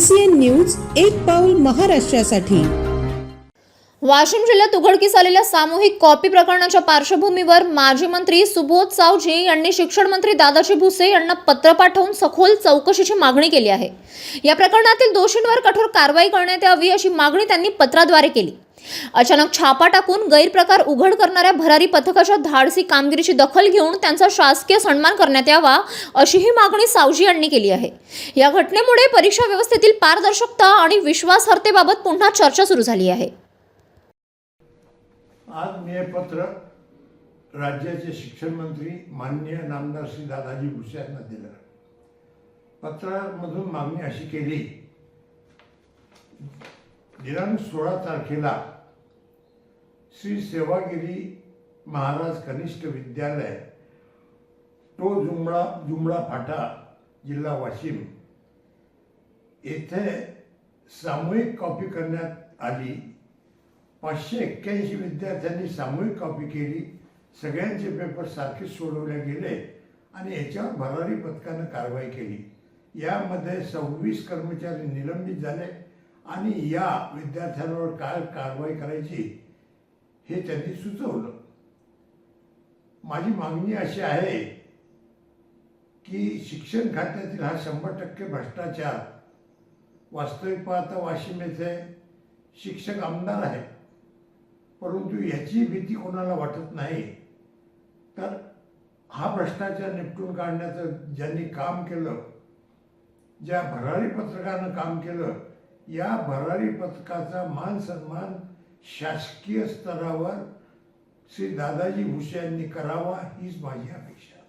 CCN news एक पाऊल महाराष्ट्रासाठी। वाशिम जिल्ह्यात उघडकीस आलेल्या सामूहिक कॉपी प्रकरणाच्या पार्श्वभूमीवर माजी मंत्री सुबोध सावजी यांनी शिक्षण मंत्री दादाजी भुसे यांना पत्र पाठवून सखोल चौकशीची मागणी केली आहे। या प्रकरणातील दोषींवर कठोर कारवाई करण्यात यावी अशी मागणी त्यांनी पत्राद्वारे केली। अचानक छापा टाकून गैरप्रकार उघड करणाऱ्या भरारी पथकाच्या धाडसी कामगिरीची दखल घेऊन त्यांचा शासकीय सन्मान करण्यात यावा अशीही मागणी सावजी यांनी केली आहे। या घटनेमुळे परीक्षा व्यवस्थेतील पारदर्शकता आणि विश्वासार्हतेबाबत पुन्हा चर्चा सुरू झाली आहे। आज मी हे पत्र राज्याचे शिक्षण मंत्री माननीय नामदार श्री दादाजी भुसे यांना दिलं। पत्रामधून मागणी अशी केली, दिनांक 16 तारखेला श्री सेवागिरी महाराज कनिष्ठ विद्यालय टो जुमडा फाटा जिल्हा वाशिम येथे सामूहिक कॉपी करण्यात आली। 581 विद्यार्थ्यांनी सामूहिक कॉपी केली। सगळ्यांचे पेपर सारखे सोडवले गेले आणि याच्यावर भरारी पथकाने कारवाई केली। यामध्ये 26 कर्मचारी निलंबित झाले आणि या विद्यार्थ्यांवर काय कारवाई करायची हे त्यांनी सुचवलं। माझी मागणी अशी आहे की शिक्षण खात्यातील हा 100% भ्रष्टाचार, वास्तविक पाहता वाशिम येथे शिक्षक आमदार आहेत, परंतु याची भीती कोणाला वाटत नाही। तर हा भ्रष्टाचार निपटून काढण्याचं ज्यांनी काम केलं, ज्या भरारी पत्रकानं काम केलं, या भरारी पथकाचा मान सन्मान शासकीय स्तरावर श्री दादाजी भुसे यांनी करावा हीच माझी अपेक्षा।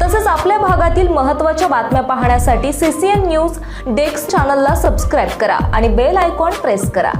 तसेच आपल्या भागातील महत्त्वाच्या बातम्या पाहण्यासाठी CCN न्यूज डेस्क चॅनलला सबस्क्राइब करा आणि बेल आयकॉन प्रेस करा।